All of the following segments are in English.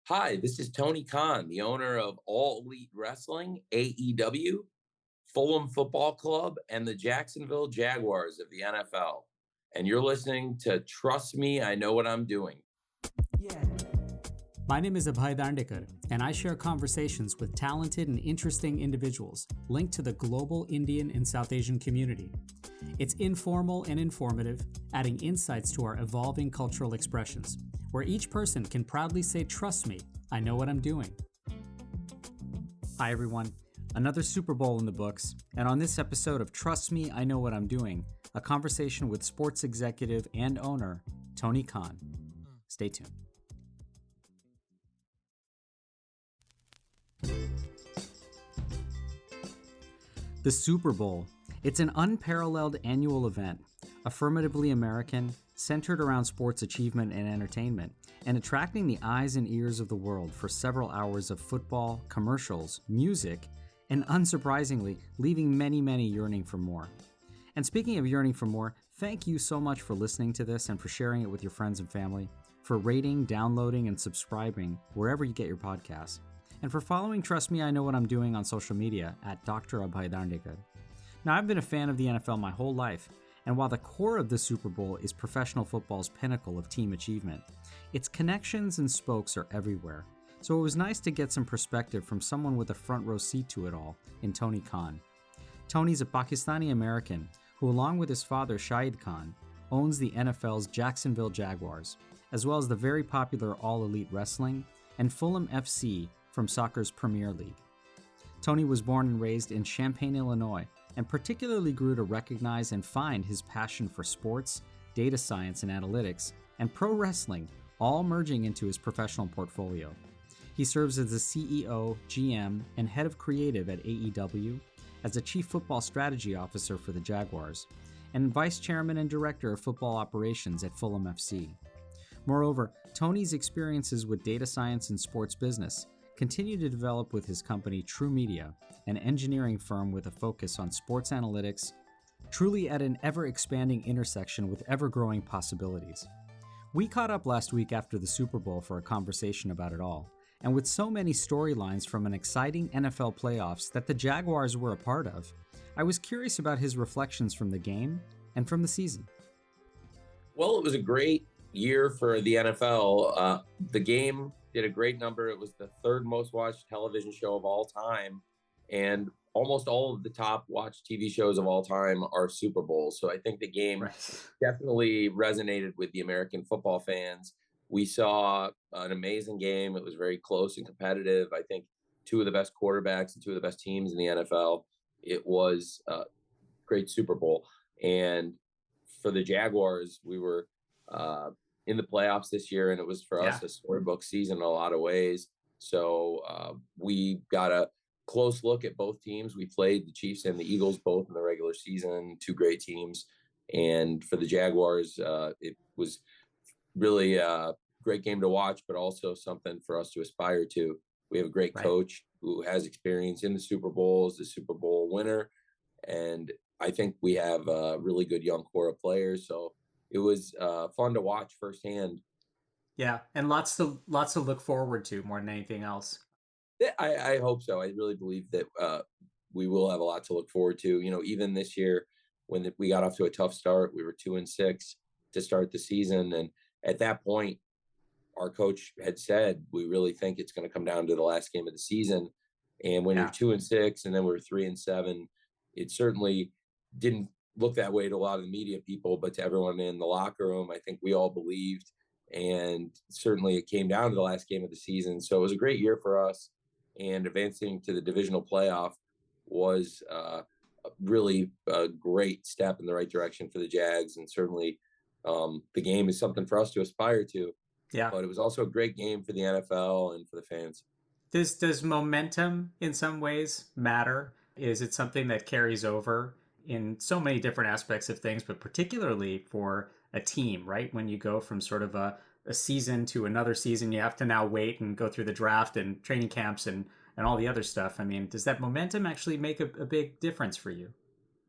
Hi, this is Tony Khan, the owner of All Elite Wrestling, AEW, Fulham Football Club, and the Jacksonville Jaguars of the NFL. And you're listening to Trust Me, I Know What I'm Doing. Yeah. My name is Abhay, and I share conversations with talented and interesting individuals linked to the global Indian and South Asian community. It's informal and informative, adding insights to our evolving cultural expressions, where each person can proudly say, "Trust me, I know what I'm doing." Hi, everyone. Another Super Bowl in the books, and on this episode of Trust Me, I Know What I'm Doing, a conversation with sports executive and owner, Tony Khan. Stay tuned. The Super Bowl. It's an unparalleled annual event, affirmatively American, centered around sports achievement and entertainment, and attracting the eyes and ears of the world for several hours of football, commercials, music, and unsurprisingly, leaving many yearning for more. And speaking of yearning for more, thank you so much for listening to this and for sharing it with your friends and family, for rating, downloading, and subscribing wherever you get your podcasts, and for following Trust Me, I Know What I'm Doing on social media at Dr. Abhay. Now, I've been a fan of the NFL my whole life, and while the core of the Super Bowl is professional football's pinnacle of team achievement, its connections and spokes are everywhere. So it was nice to get some perspective from someone with a front row seat to it all in Tony Khan. Tony's a Pakistani-American who, along with his father Shahid Khan, owns the NFL's Jacksonville Jaguars, as well as the very popular All Elite Wrestling and Fulham FC from soccer's Premier League. Tony was born and raised in Champaign, Illinois, and particularly grew to recognize and find his passion for sports, data science and analytics, and pro wrestling, all merging into his professional portfolio. He serves as the CEO, GM, and head of creative at AEW, as a chief football strategy officer for the Jaguars, and vice chairman and director of football operations at Fulham FC. Moreover, Tony's experiences with data science and sports business continue to develop with his company True Media, an engineering firm with a focus on sports analytics, truly at an ever-expanding intersection with ever-growing possibilities. We caught up last week after the Super Bowl for a conversation about it all, and with so many storylines from an exciting NFL playoffs that the Jaguars were a part of, I was curious about his reflections from the game and from the season. Well, it was a great year for the NFL. The game did a great number. It was the third most watched television show of all time. And almost all of the top watched TV shows of all time are Super Bowls. So I think the game definitely resonated with the American football fans. We saw an amazing game. It was very close and competitive. I think two of the best quarterbacks and two of the best teams in the NFL. It was a great Super Bowl. And for the Jaguars, we were in the playoffs this year, and it was for us a storybook season in a lot of ways. So we got a close look at both teams. We played the Chiefs and the Eagles both in the regular season, two great teams. And for the Jaguars, it was really a great game to watch, but also something for us to aspire to. We have a great coach who has experience in the Super Bowls, the Super Bowl winner, and I think we have a really good young core of players. So it was fun to watch firsthand. Yeah, and lots to look forward to more than anything else. I hope so. I really believe that we will have a lot to look forward to. You know, even this year when we got off to a tough start, we were 2-6 to start the season, and at that point, our coach had said we really think it's going to come down to the last game of the season. And when you're 2-6, and then we're 3-7, it certainly didn't look that way to a lot of the media people, but to everyone in the locker room, I think we all believed. And certainly it came down to the last game of the season. So it was a great year for us. And advancing to the divisional playoff was really a great step in the right direction for the Jags. And certainly the game is something for us to aspire to. Yeah. But it was also a great game for the NFL and for the fans. Does momentum in some ways matter? Is it something that carries over in so many different aspects of things, but particularly for a team, right? When you go from sort of a season to another season, you have to now wait and go through the draft and training camps and all the other stuff. I mean, does that momentum actually make a big difference for you?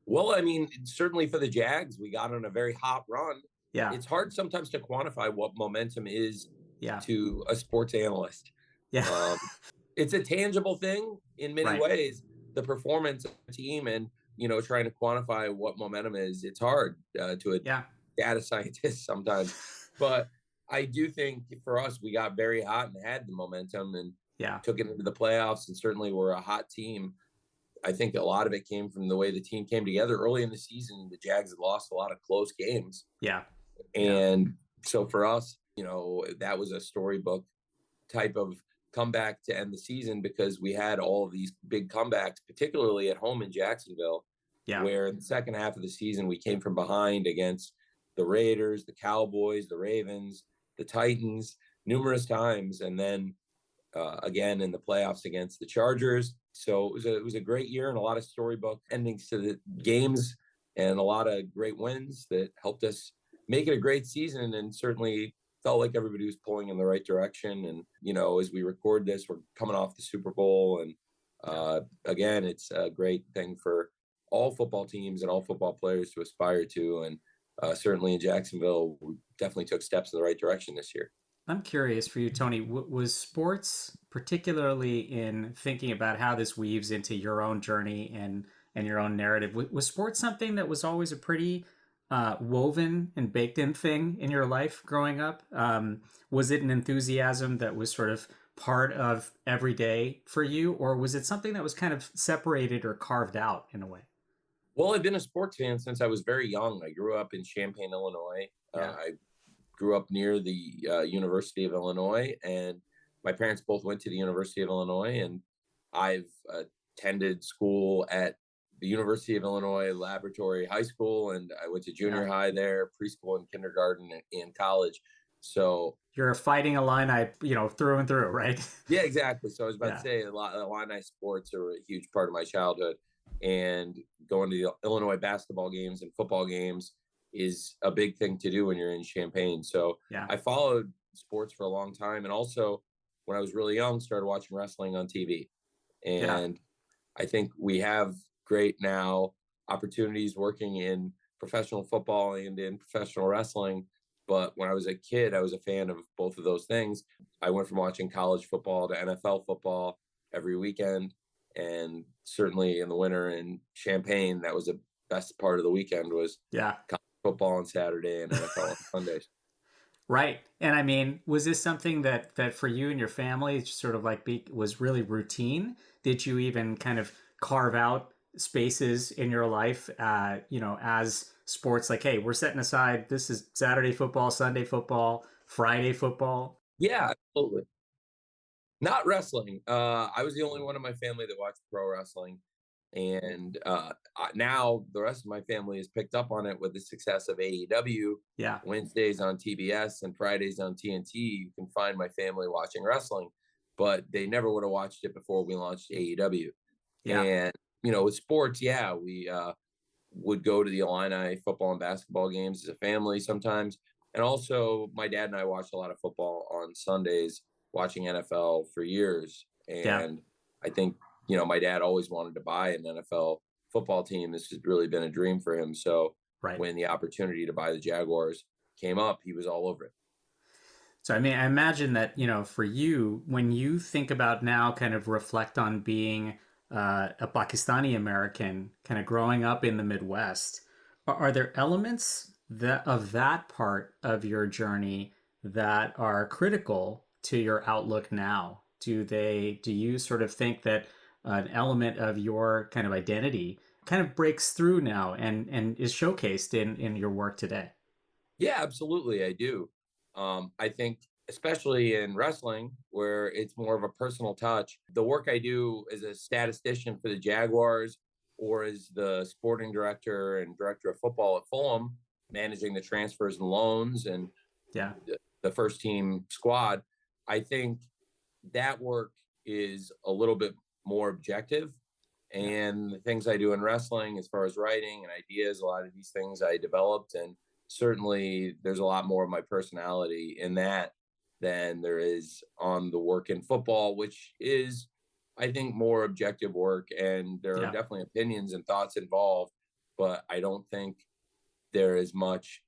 Well, I mean, certainly for the Jags, we got on a very hot run. Yeah. It's hard sometimes to quantify what momentum is Yeah. to a sports analyst. Yeah. It's a tangible thing in many Right. ways, the performance of the team and, trying to quantify what momentum is. It's hard to a Yeah. data scientist sometimes. But I do think for us, we got very hot and had the momentum and Yeah. took it into the playoffs and certainly we're a hot team. I think a lot of it came from the way the team came together early in the season. The Jags had lost a lot of close games. Yeah. Yeah. And so for us, that was a storybook type of comeback to end the season because we had all of these big comebacks, particularly at home in Jacksonville, Yeah. where in the second half of the season we came from behind against the Raiders, the Cowboys, the Ravens, the Titans numerous times, and then again in the playoffs against the Chargers. So it was a great year and a lot of storybook endings to the games and a lot of great wins that helped us make it a great season and certainly felt like everybody was pulling in the right direction. And, as we record this, we're coming off the Super Bowl. And again, it's a great thing for all football teams and all football players to aspire to. And certainly in Jacksonville, we definitely took steps in the right direction this year. I'm curious for you, Tony, was sports, particularly in thinking about how this weaves into your own journey and your own narrative, was sports something that was always a pretty woven and baked in thing in your life growing up? Was it an enthusiasm that was sort of part of every day for you, or was it something that was kind of separated or carved out in a way? Well, I've been a sports fan since I was very young. I grew up in Champaign, Illinois. Yeah. I grew up near the University of Illinois, and my parents both went to the University of Illinois, and I've attended school at the University of Illinois Laboratory High School, and I went to junior Yeah. high there, preschool and kindergarten, and college. So You're a fighting Illini, through and through, right? yeah, exactly. So I was about Yeah. to say a lot of Illini sports are a huge part of my childhood, and going to the Illinois basketball games and football games is a big thing to do when you're in Champaign. So Yeah. I followed sports for a long time, and also when I was really young, started watching wrestling on TV. Yeah. And I think we have great now opportunities working in professional football and in professional wrestling. But when I was a kid, I was a fan of both of those things. I went from watching college football to NFL football every weekend. And certainly in the winter in Champaign, that was the best part of the weekend was Yeah. college football on Saturday and NFL on Sundays. Right. And I mean, was this something that for you and your family sort of like was really routine? Did you even kind of carve out spaces in your life, as sports like, hey, we're setting aside, this is Saturday football, Sunday football, Friday football? Yeah, absolutely. Not wrestling. I was the only one in my family that watched pro wrestling. And now the rest of my family has picked up on it with the success of AEW. Yeah. Wednesdays on TBS and Fridays on TNT. You can find my family watching wrestling, but they never would have watched it before we launched AEW. Yeah. And, with sports, yeah, we would go to the Illini football and basketball games as a family sometimes. And also, my dad and I watched a lot of football on Sundays, watching NFL for years. Yeah. And I think, my dad always wanted to buy an NFL football team. This has really been a dream for him. So Right. when the opportunity to buy the Jaguars came up, he was all over it. So, I mean, I imagine that, for you, when you think about now, kind of reflect on being a Pakistani-American, kind of growing up in the Midwest, are there elements of that part of your journey that are critical to your outlook now? Do you sort of think that an element of your kind of identity kind of breaks through now and is showcased in your work today? Yeah, absolutely. I do. I think, especially in wrestling, where it's more of a personal touch, the work I do as a statistician for the Jaguars or as the sporting director and director of football at Fulham, managing the transfers and loans and Yeah. the first team squad, I think that work is a little bit more objective. Yeah. And the things I do in wrestling, as far as writing and ideas, a lot of these things I developed. And certainly there's a lot more of my personality in that than there is on the work in football, which is, I think, more objective work. And there are Yeah. definitely opinions and thoughts involved, but I don't think there is much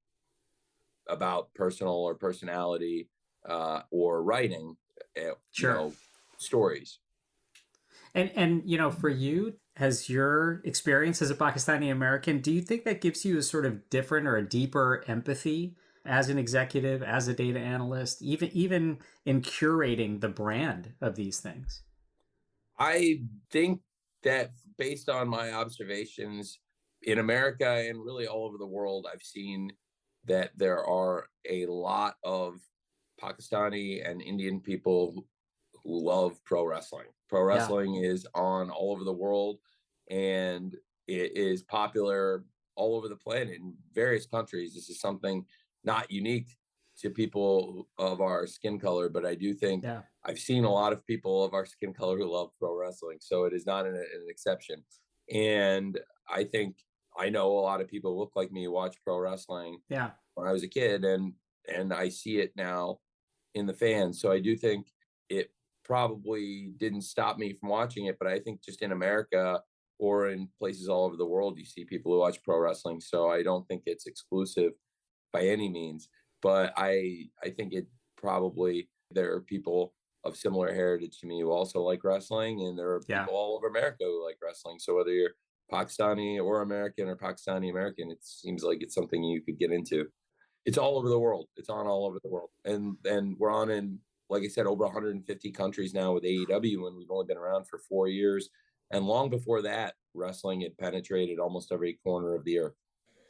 about personal or personality or writing. Sure. stories. And for you, has your experience as a Pakistani American, do you think that gives you a sort of different or a deeper empathy as an executive, as a data analyst, even in curating the brand of these things? I think that based on my observations in America and really all over the world, I've seen that there are a lot of Pakistani and Indian people who love pro wrestling. Pro Yeah. wrestling is on all over the world, and it is popular all over the planet in various countries. This is something not unique to people of our skin color, but I do think Yeah. I've seen a lot of people of our skin color who love pro wrestling, so it is not an exception. And I think I know a lot of people who look like me who watch pro wrestling Yeah. when I was a kid, and I see it now in the fans. So I do think it probably didn't stop me from watching it, but I think just in America or in places all over the world, you see people who watch pro wrestling. So I don't think it's exclusive by any means, but I think it probably there are people of similar heritage to me who also like wrestling, and there are Yeah. people all over America who like wrestling. So whether you're Pakistani or American or Pakistani-American, it seems like it's something you could get into. It's all over the world. It's on all over the world. And we're on in, like I said, over 150 countries now with AEW, and we've only been around for 4 years. And long before that, wrestling had penetrated almost every corner of the earth.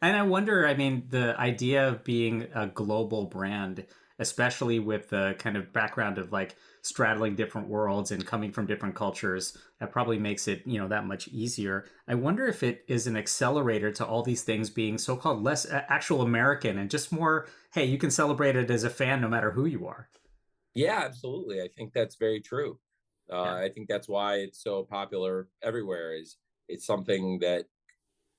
And I wonder, I mean, the idea of being a global brand, especially with the kind of background of like straddling different worlds and coming from different cultures, that probably makes it, that much easier. I wonder if it is an accelerator to all these things being so-called less actual American and just more, hey, you can celebrate it as a fan no matter who you are. Yeah, absolutely. I think that's very true. Yeah. I think that's why it's so popular everywhere. Is it's something that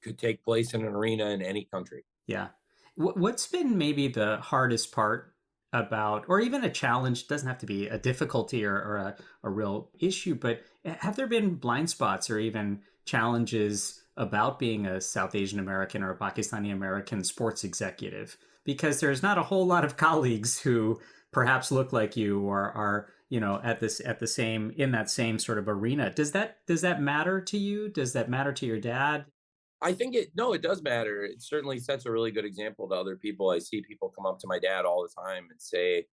could take place in an arena in any country. Yeah. What's been maybe the hardest part about, or even a challenge, doesn't have to be a difficulty or a real issue, but have there been blind spots or even challenges about being a South Asian American or a Pakistani American sports executive? Because there's not a whole lot of colleagues who perhaps look like you or are, in that same sort of arena. Does that matter to you? Does that matter to your dad? I think it does matter. It certainly sets a really good example to other people. I see people come up to my dad all the time and say,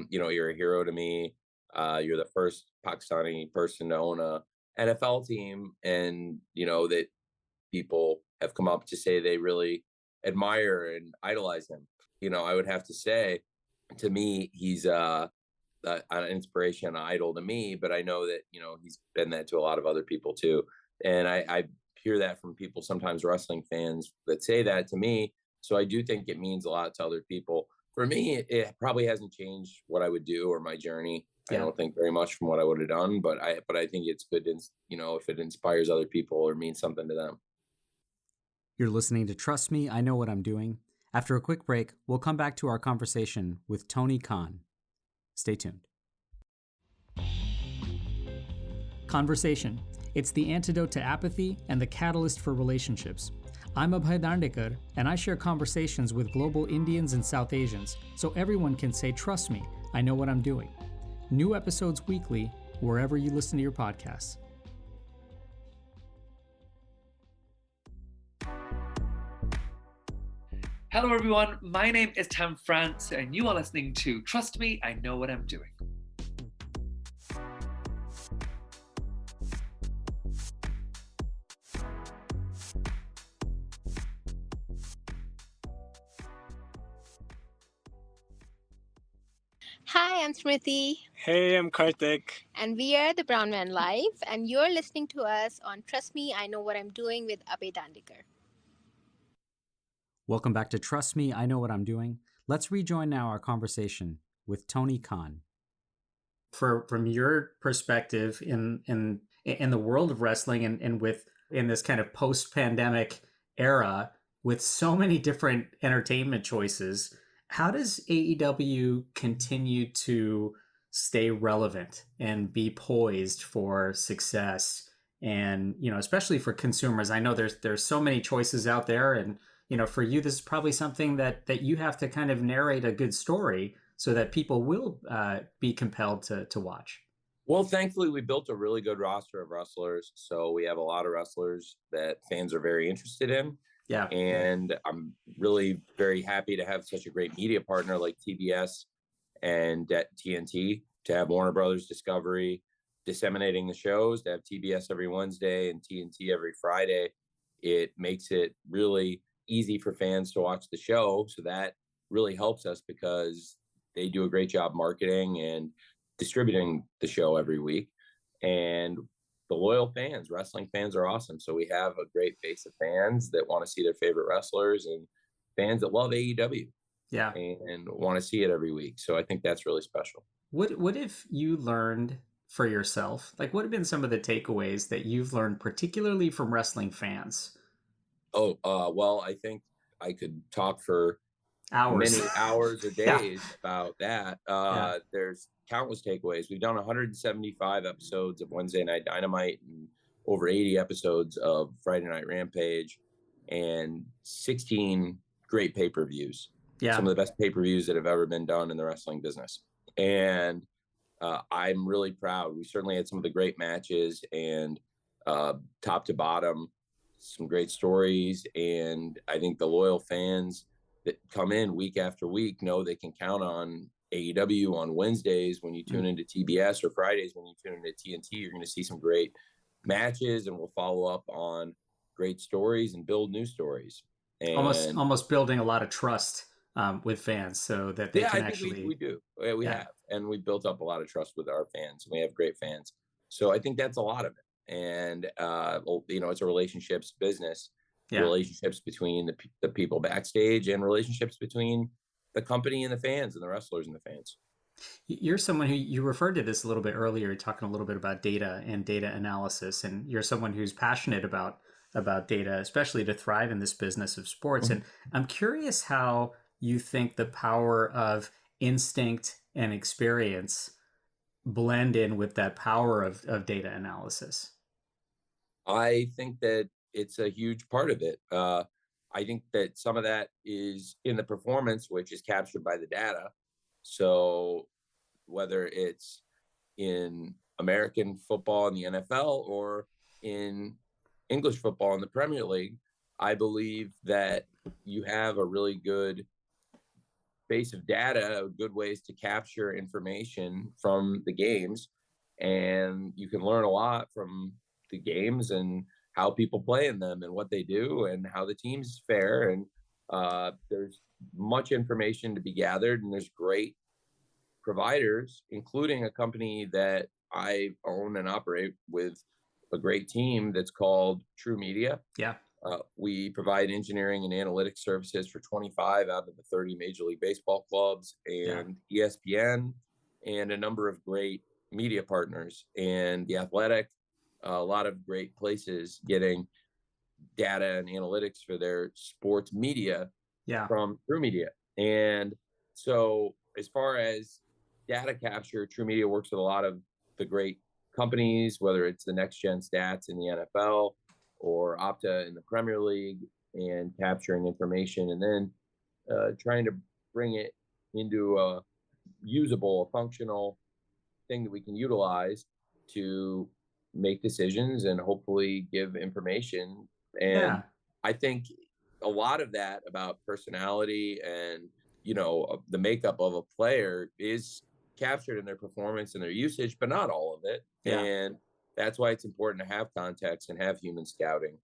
you're a hero to me. You're the first Pakistani person to own a NFL team. And, that people have come up to say they really admire and idolize him. I would have to say, to me, he's an inspiration, an idol to me, but I know that, he's been that to a lot of other people too. And I hear that from people, sometimes wrestling fans that say that to me. So I do think it means a lot to other people. For me, it probably hasn't changed what I would do or my journey. I Yeah. don't think very much from what I would have done, but I think it's good, if it inspires other people or means something to them. You're listening to Trust Me, I Know What I'm Doing. After a quick break, we'll come back to our conversation with Tony Khan. Stay tuned. Conversation. It's the antidote to apathy and the catalyst for relationships. I'm Abhay Dandekar, and I share conversations with global Indians and South Asians, so everyone can say, trust me, I know what I'm doing. New episodes weekly, wherever you listen to your podcasts. Hello everyone, my name is Tam France, and you are listening to Trust Me, I Know What I'm Doing. Hi, I'm Smriti. Hey, I'm Karthik. And we are the Brown Man Live, and you're listening to us on Trust Me, I Know What I'm Doing with Abhay Dandekar. Welcome back to Trust Me, I Know What I'm Doing. Let's rejoin now our conversation with Tony Khan. From your perspective in the world of wrestling and in this kind of post-pandemic era with so many different entertainment choices, how does AEW continue to stay relevant and be poised for success? And, especially for consumers, I know there's so many choices out there, and, for you, this is probably something that you have to kind of narrate a good story so that people will be compelled to watch. Well, thankfully, we built a really good roster of wrestlers. So we have a lot of wrestlers that fans are very interested in. Yeah. And I'm really very happy to have such a great media partner like TBS and at TNT, to have Warner Brothers Discovery disseminating the shows, to have TBS every Wednesday and TNT every Friday. It makes it really easy for fans to watch the show. So that really helps us because they do a great job marketing and distributing the show every week. And the loyal fans, wrestling fans, are awesome. So we have a great base of fans that want to see their favorite wrestlers and fans that love AEW. Yeah. And want to see it every week. So I think that's really special. What have you learned for yourself? Like, what have been some of the takeaways that you've learned, particularly from wrestling fans? Well, I think I could talk for Hours. many hours or Yeah. days about that. Yeah. There's countless takeaways. We've done 175 episodes of Wednesday Night Dynamite and over 80 episodes of Friday Night Rampage and 16 great pay-per-views. Yeah. Some of the best pay-per-views that have ever been done in the wrestling business. And I'm really proud. We certainly had some of the great matches and top to bottom, some great stories. And I think the loyal fans that come in week after week know they can count on AEW on Wednesdays when you tune into TBS, or Fridays when you tune into TNT. You're going to see some great matches, and we'll follow up on great stories and build new stories. And almost building a lot of trust with fans so that they can actually. We do. We have. And we built up a lot of trust with our fans. We have great fans. So I think that's a lot of it. And, it's a relationships business, relationships between the people backstage and relationships between the company and the fans and the wrestlers and the fans. You're someone who, you referred to this a little bit earlier, talking a little bit about data and data analysis. And you're someone who's passionate about data, especially to thrive in this business of sports. And I'm curious how you think the power of instinct and experience blend in with that power of data analysis. I think that it's a huge part of it. I think that some of that is in the performance, which is captured by the data. So whether it's in American football in the NFL or in English football in the Premier League, I believe that you have a really good base of data, good ways to capture information from the games. And you can learn a lot from the games and how people play in them and what they do and how the teams fare. And there's much information to be gathered, and there's great providers, including a company that I own and operate with a great team that's called True Media. Yeah. We provide engineering and analytics services for 25 out of the 30 Major League Baseball clubs and ESPN and a number of great media partners and The Athletic, a lot of great places getting data and analytics for their sports media from True Media. And so as far as data capture, True Media works with a lot of the great companies, whether it's the Next Gen Stats in the NFL or Opta in the Premier League, and capturing information and then trying to bring it into a usable, a functional thing that we can utilize to make decisions and hopefully give information. And I think a lot of that about personality and, the makeup of a player is captured in their performance and their usage, but not all of it. Yeah. And that's why it's important to have context and have human scouting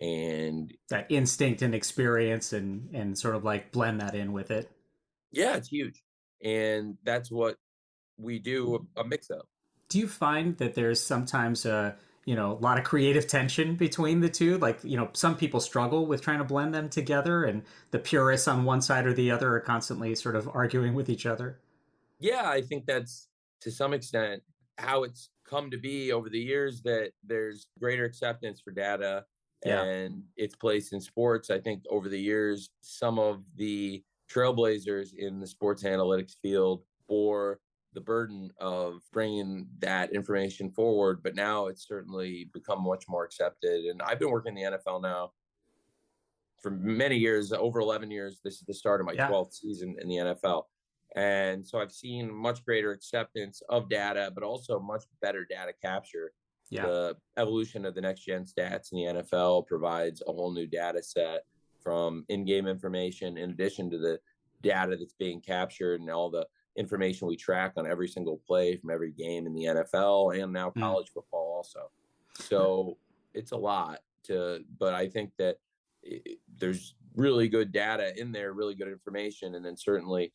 and that instinct and experience and sort of like blend that in with it. Yeah, it's huge. And that's what we do a mix of. Do you find that there's sometimes a lot of creative tension between the two? Like, some people struggle with trying to blend them together, and the purists on one side or the other are constantly sort of arguing with each other. Yeah, I think that's to some extent how it's come to be over the years, that there's greater acceptance for data and its place in sports. I think over the years, some of the trailblazers in the sports analytics field bore the burden of bringing that information forward, but now it's certainly become much more accepted. And I've been working in the NFL now for many years, over 11 years. This is the start of my 12th season in the NFL. And so I've seen much greater acceptance of data, but also much better data capture. Yeah. The evolution of the next gen stats in the NFL provides a whole new data set from in-game information, in addition to the data that's being captured and all the information we track on every single play from every game in the NFL and now college football also. So it's a lot but I think that there's really good data in there, really good information, and then certainly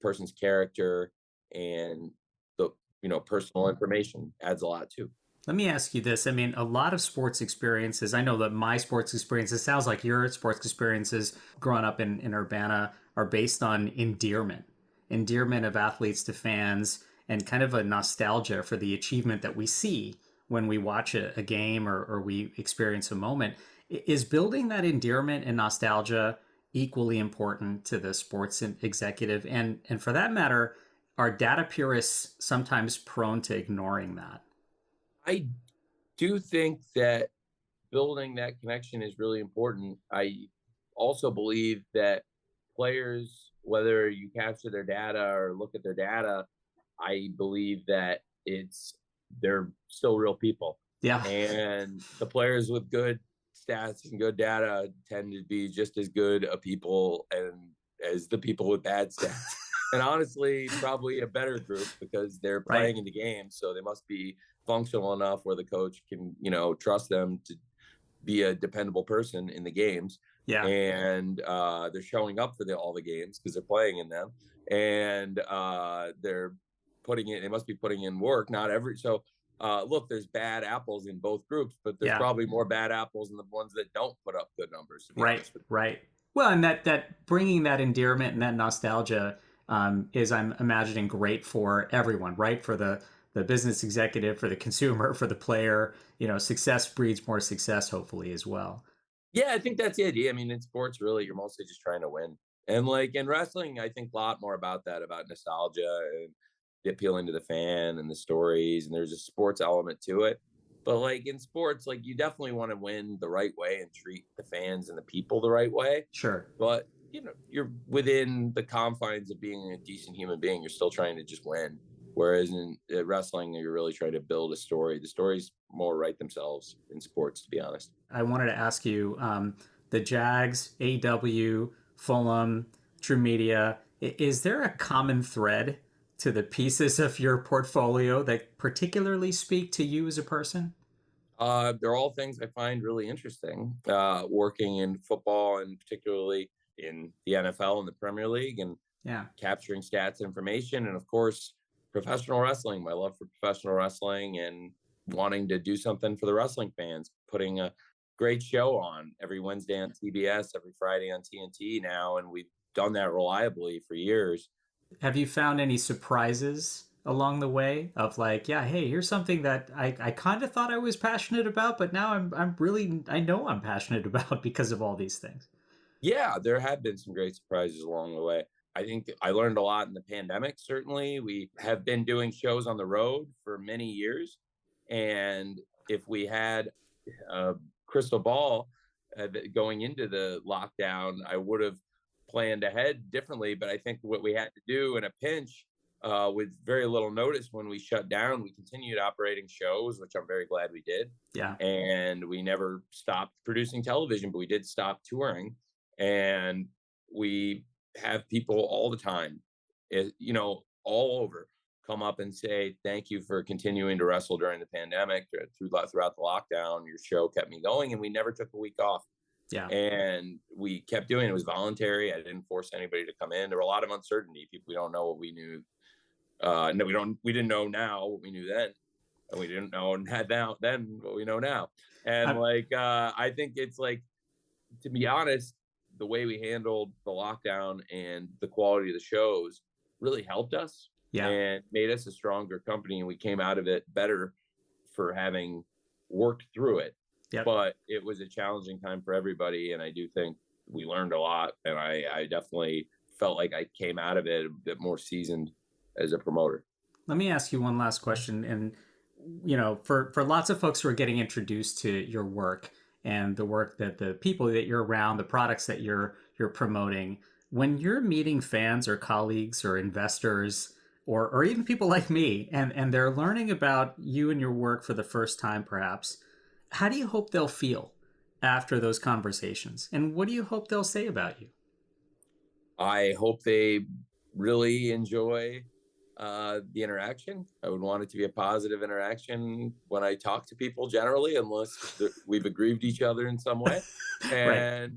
person's character and the personal information adds a lot too. Let me ask you this. I mean, a lot of sports experiences, I know that my sports experiences, sounds like your sports experiences growing up in Urbana are based on endearment of athletes to fans, and kind of a nostalgia for the achievement that we see when we watch a game or we experience a moment. Is building that endearment and nostalgia equally important to the sports executive? And for that matter, are data purists sometimes prone to ignoring that? I do think that building that connection is really important. I also believe that players, whether you capture their data or look at their data, I believe that they're still real people. Yeah. And the players with good stats and good data tend to be just as good a people as the people with bad stats. And honestly, probably a better group because they're playing in the game. So they must be functional enough where the coach can, trust them to be a dependable person in the games. Yeah. And they're showing up for all the games because they're playing in them. And they must be putting in work. So look, there's bad apples in both groups, but there's probably more bad apples in the ones that don't put up good numbers. To be honest with you. Right. Well, and that bringing that endearment and that nostalgia is, I'm imagining, great for everyone, right? For the business executive, for the consumer, for the player. Success breeds more success, hopefully, as well. Yeah, I think that's the idea. I mean, in sports, really, you're mostly just trying to win. And like in wrestling, I think a lot more about that, about nostalgia and the appealing to the fan and the stories. And there's a sports element to it. But like in sports, like you definitely want to win the right way and treat the fans and the people the right way. Sure. But, you're within the confines of being a decent human being. You're still trying to just win. Whereas in wrestling, you're really trying to build a story. The stories more write themselves in sports, to be honest. I wanted to ask you, the Jags, AEW, Fulham, True Media, is there a common thread to the pieces of your portfolio that particularly speak to you as a person? They're all things I find really interesting, working in football and particularly in the NFL and the Premier League, and capturing stats information. And of course, professional wrestling, my love for professional wrestling and wanting to do something for the wrestling fans, putting a great show on every Wednesday on TBS, every Friday on TNT now. And we've done that reliably for years. Have you found any surprises along the way of like, hey, here's something that I kind of thought I was passionate about, but now I know I'm passionate about because of all these things? Yeah, there have been some great surprises along the way. I think I learned a lot in the pandemic. Certainly, we have been doing shows on the road for many years. And if we had a crystal ball going into the lockdown, I would have planned ahead differently. But I think what we had to do in a pinch, with very little notice when we shut down, we continued operating shows, which I'm very glad we did. Yeah. And we never stopped producing television, but we did stop touring. And we have people all the time, all over, come up and say, thank you for continuing to wrestle during the pandemic, throughout the lockdown. Your show kept me going, and we never took a week off. Yeah. And we kept doing it. It was voluntary. I didn't force anybody to come in. There were a lot of uncertainty. We don't know what we knew. We didn't know now what we knew then. And we didn't know then what we know now. And I think it's like, to be honest, the way we handled the lockdown and the quality of the shows really helped us and made us a stronger company. And we came out of it better for having worked through it. Yep. But it was a challenging time for everybody. And I do think we learned a lot. And I definitely felt like I came out of it a bit more seasoned as a promoter. Let me ask you one last question. And, for lots of folks who are getting introduced to your work and the work that the people that you're around, the products that you're promoting, When you're meeting fans or colleagues or investors or even people like me, and they're learning about you and your work for the first time, perhaps, how do you hope they'll feel after those conversations? And what do you hope they'll say about you? I hope they really enjoy the interaction. I would want it to be a positive interaction when I talk to people generally, unless we've aggrieved each other in some way. Right.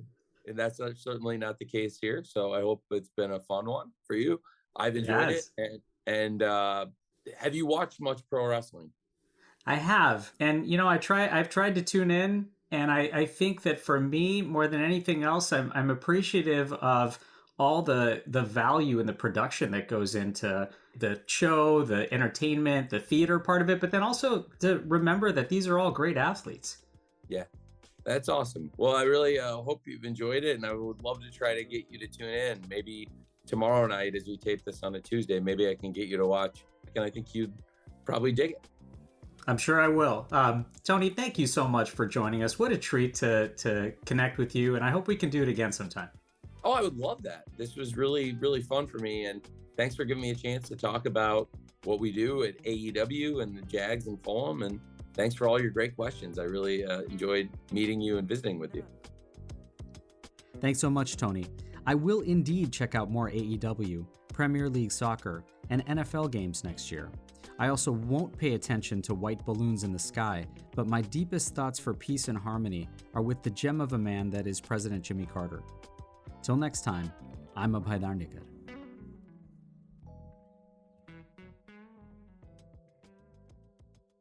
And that's certainly not the case here. So I hope it's been a fun one for you. I've It enjoyed it. has. And have you watched much pro wrestling? I have. And, I've tried to tune in. And I think that for me, more than anything else, I'm appreciative of all the value and the production that goes into the show, the entertainment, the theater part of it, but then also to remember that these are all great athletes. Yeah, that's awesome. Well, I really hope you've enjoyed it, and I would love to try to get you to tune in. Maybe tomorrow night, as we tape this on a Tuesday, maybe I can get you to watch, and I think you'd probably dig it. I'm sure I will. Tony, thank you so much for joining us. What a treat to connect with you, and I hope we can do it again sometime. Oh, I would love that. This was really, really fun for me, and thanks for giving me a chance to talk about what we do at AEW and the Jags and Fulham, and thanks for all your great questions. I really enjoyed meeting you and visiting with you. Thanks so much, Tony. I will indeed check out more AEW, Premier League soccer, and NFL games next year. I also won't pay attention to white balloons in the sky, but my deepest thoughts for peace and harmony are with the gem of a man that is President Jimmy Carter. Till next time, I'm Abhay.